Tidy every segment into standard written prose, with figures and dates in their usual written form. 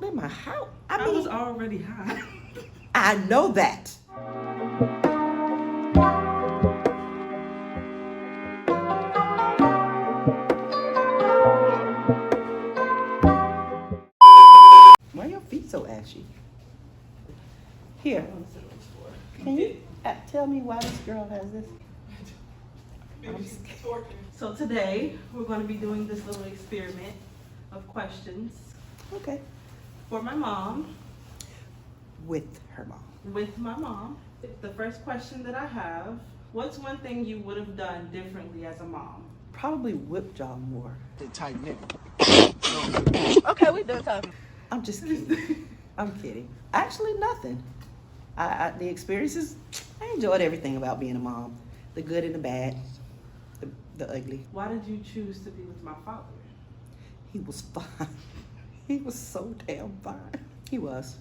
in my house. I was already high. I know that. Why are your feet so ashy? Here, can you tell me why this girl has this? So today, we're going to be doing this little experiment of questions Okay. for my mom, With her mom. with my mom. The first question that I have, what's one thing you would have done differently as a mom? Probably whipped y'all more. Tight nigga. Okay, we done talking. I'm just kidding. I'm kidding. Actually, nothing. The experiences, I enjoyed everything about being a mom. The good and the bad, the ugly. Why did you choose to be with my father? He was fine. He was so damn fine. He was.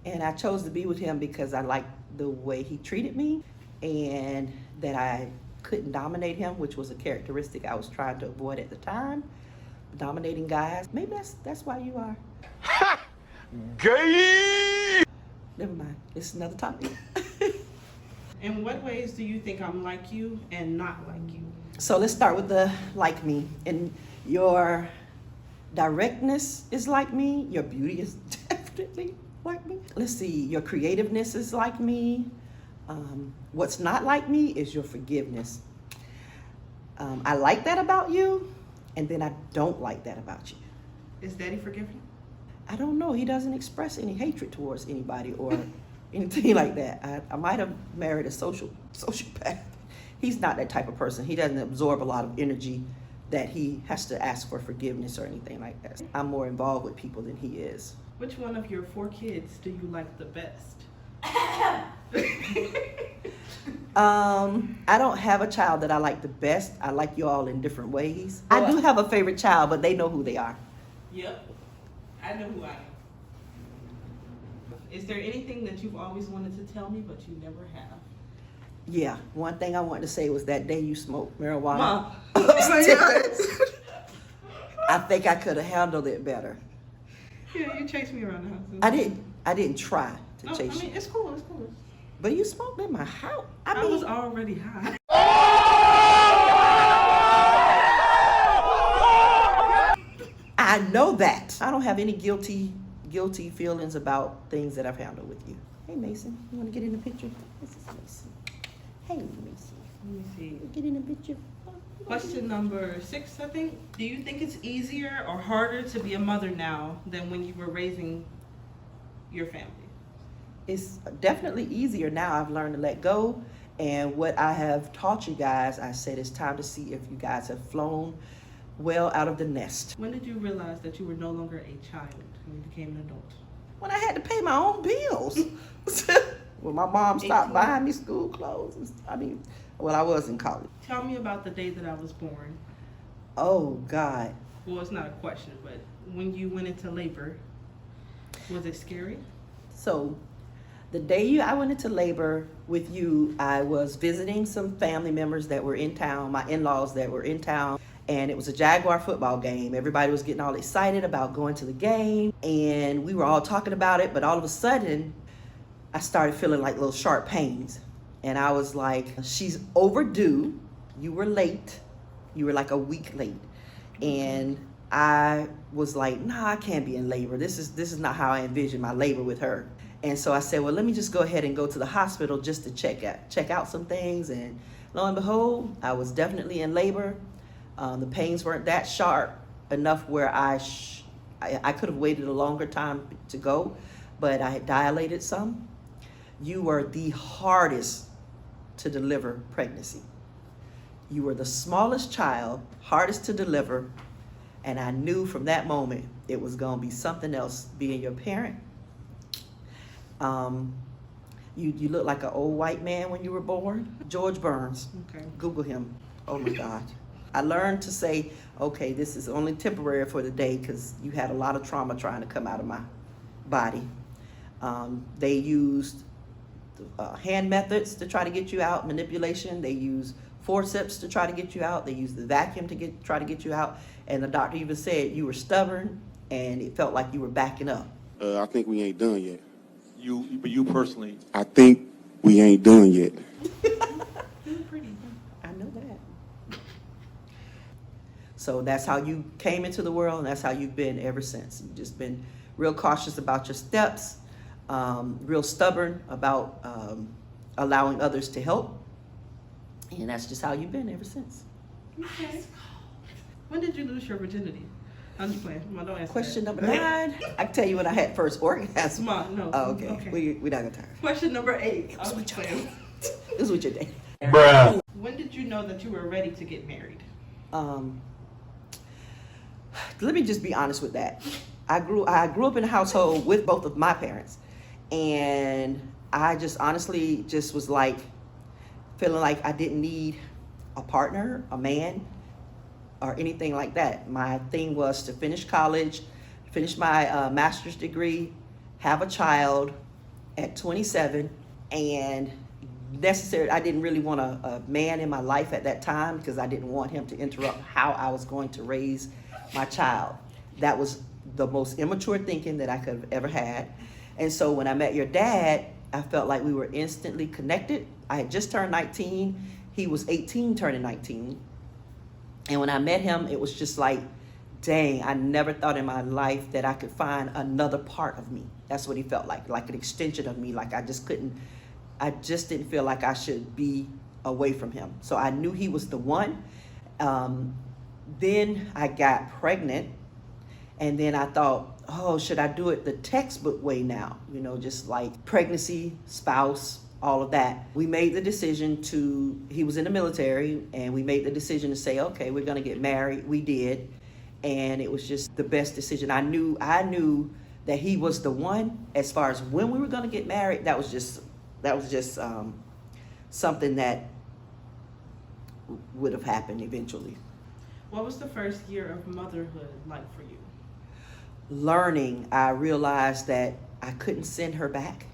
And I chose to be with him because I liked the way he treated me and that I couldn't dominate him, which was a characteristic I was trying to avoid at the time. Dominating guys. Maybe that's why you are. Gay! Never mind. It's another topic. In what ways do you think I'm like you and not like you? So let's start with the like me. And your directness is like me. Your beauty is definitely like me. Let's see. Your creativeness is like me. What's not like me is your forgiveness. I like that about you, and then I don't like that about you. Is Daddy forgiving? I don't know. He doesn't express any hatred towards anybody or anything like that. I might have married a sociopath. He's not that type of person. He doesn't absorb a lot of energy that he has to ask for forgiveness or anything like that. I'm more involved with people than he is. Which one of your 4 kids do you like the best? I don't have a child that I like the best. I like you all in different ways. I do have a favorite child, but they know who they are. Yep. I know who I am. Is there anything that you've always wanted to tell me but you never have? Yeah, one thing I wanted to say was that day you smoked marijuana. Mom. upstairs. I think I could have handled it better. Yeah, you chased me around the house. I didn't try to chase I mean, you. it's cool, it's cool. But you smoked in my house. I was already high. I know that. I don't have any guilty feelings about things that I've handled with you. Hey, Mason, you want to get in the picture? This is Mason. Hey, Mason. Let me see. Get in the picture. Question number 6, I think. Do you think it's easier or harder to be a mother now than when you were raising your family? It's definitely easier now. I've learned to let go. And what I have taught you guys, I said it's time to see if you guys have flown well out of the nest. When did you realize that you were no longer a child when you became an adult? When I had to pay my own bills. When my mom stopped 18. buying me school clothes. Well, I was in college. Tell me about the day that I was born. Oh, God. Well, it's not a question, but when you went into labor, was it scary? So the day I went into labor with you, I was visiting some family members that were in town, my in-laws that were in town, and it was a Jaguar football game. Everybody was getting all excited about going to the game, and we were all talking about it, but all of a sudden, I started feeling like little sharp pains. And I was like, she's overdue. You were late. You were like a week late. And I was like, nah, I can't be in labor. This is not how I envisioned my labor with her. And so I said, well, let me just go ahead and go to the hospital just to check out some things. And lo and behold, I was definitely in labor. The pains weren't that sharp enough where I could have waited a longer time to go, but I had dilated some. You were the hardest to deliver pregnancy. You were the smallest child, hardest to deliver, and I knew from that moment it was going to be something else being your parent. You look like an old white man when you were born. George Burns. Okay. Google him. Oh my God. I learned to say, okay, this is only temporary for the day because you had a lot of trauma trying to come out of my body. They used hand methods to try to get you out, manipulation. They used forceps to try to get you out. They used the vacuum to try to get you out. And the doctor even said you were stubborn and it felt like you were backing up. I think we ain't done yet. But you personally, I think we ain't done yet. You're pretty. I know that. So that's how you came into the world, and that's how you've been ever since. You've just been real cautious about your steps, real stubborn about allowing others to help, and that's just how you've been ever since. Okay. When did you lose your virginity? I'm just playing. Come on, don't answer Question that. number 9. I can tell you when I had first orgasm. Come on, no. Oh, okay. We're not gonna talk. Question number 8. I was just playing. This was your day. When did you know that you were ready to get married? Let me just be honest with that. I grew up in a household with both of my parents, and I just honestly just was like feeling like I didn't need a partner, a man, or anything like that. My thing was to finish college, finish my master's degree, have a child at 27, and I didn't really want a man in my life at that time because I didn't want him to interrupt how I was going to raise my child. That was the most immature thinking that I could have ever had. And so when I met your dad, I felt like we were instantly connected. I had just turned 19. He was 18 turning 19. And when I met him, it was just like, dang, I never thought in my life that I could find another part of me. That's what he felt like an extension of me. Like I just didn't feel like I should be away from him. So I knew he was the one. Then I got pregnant, and then I thought, oh, should I do it the textbook way now? You know, just like pregnancy, spouse, all of that. We made the decision he was in the military, and we made the decision to say, okay, we're gonna get married. We did, and it was just the best decision. I knew that he was the one. As far as when we were gonna get married, that was just something that would have happened eventually. What was the first year of motherhood like for you? Learning, I realized that I couldn't send her back.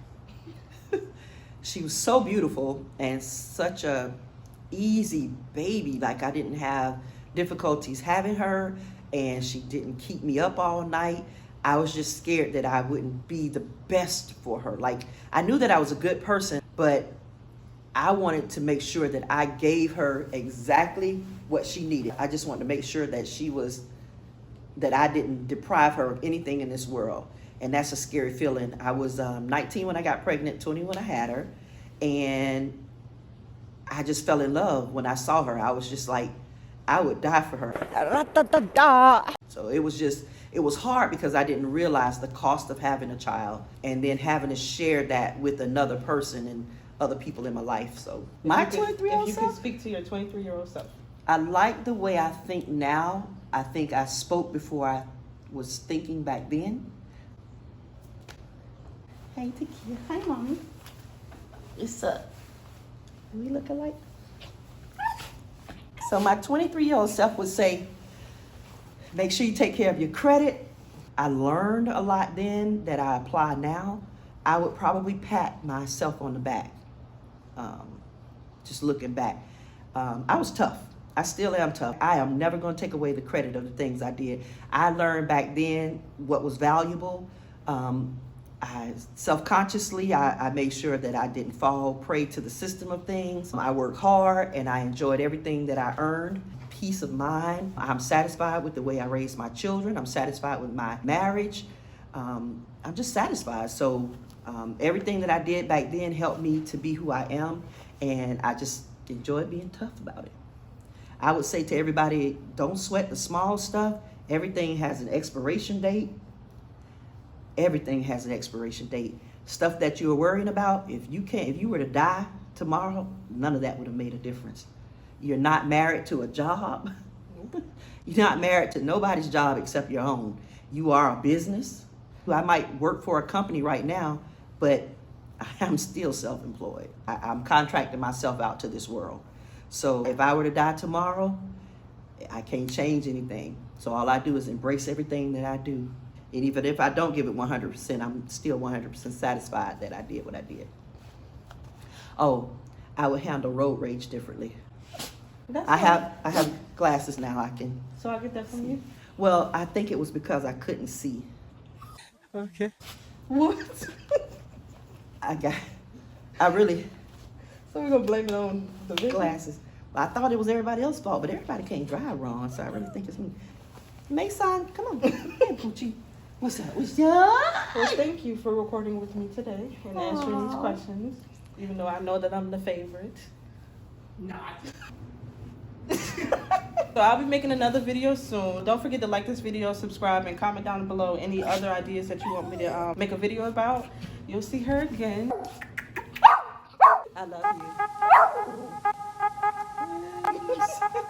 She was so beautiful and such a easy baby. Like I didn't have difficulties having her, and she didn't keep me up all night. I was just scared that I wouldn't be the best for her. Like I knew that I was a good person, but I wanted to make sure that I gave her exactly what she needed. I just wanted to make sure that I didn't deprive her of anything in this world. And that's a scary feeling. I was 19 when I got pregnant, 20 when I had her. And I just fell in love when I saw her. I was just like, I would die for her. So it was hard because I didn't realize the cost of having a child and then having to share that with another person and other people in my life. So my 23-year-old If you self, could speak to your 23-year-old self. I like the way I think now. I think I spoke before I was thinking back then. Hey, Takia. Hi, Mommy. What's up? Do we look alike? So my 23-year-old self would say, make sure you take care of your credit. I learned a lot then that I apply now. I would probably pat myself on the back. Just looking back. I was tough. I still am tough. I am never going to take away the credit of the things I did. I learned back then what was valuable. I self-consciously, I made sure that I didn't fall prey to the system of things. I worked hard and I enjoyed everything that I earned. Peace of mind. I'm satisfied with the way I raised my children. I'm satisfied with my marriage. I'm just satisfied. So everything that I did back then helped me to be who I am, and I just enjoyed being tough about it. I would say to everybody, don't sweat the small stuff. Everything has an expiration date. Everything has an expiration date. Stuff that you were worrying about, if you were to die tomorrow, none of that would have made a difference. You're not married to a job. You're not married to nobody's job except your own. You are a business. I might work for a company right now, but I'm still self-employed. I'm contracting myself out to this world. So if I were to die tomorrow, I can't change anything. So all I do is embrace everything that I do. And even if I don't give it 100%, I'm still 100% satisfied that I did what I did. Oh, I would handle road rage differently. I have glasses now. I can. So I get that from you? Well, I think it was because I couldn't see. Okay. What? I really So we're gonna blame it on the video? glasses. I thought it was everybody else's fault, but everybody can't drive wrong, so I really think it's me. Mason, come on. Hey, Poochie. What's up? What's up? Well, thank you for recording with me today and answering these Aw. questions, even though I know that I'm the favorite. Not. So I'll be making another video soon. Don't forget to like this video, subscribe, and comment down below any other ideas that you want me to make a video about. You'll see her again. I love you.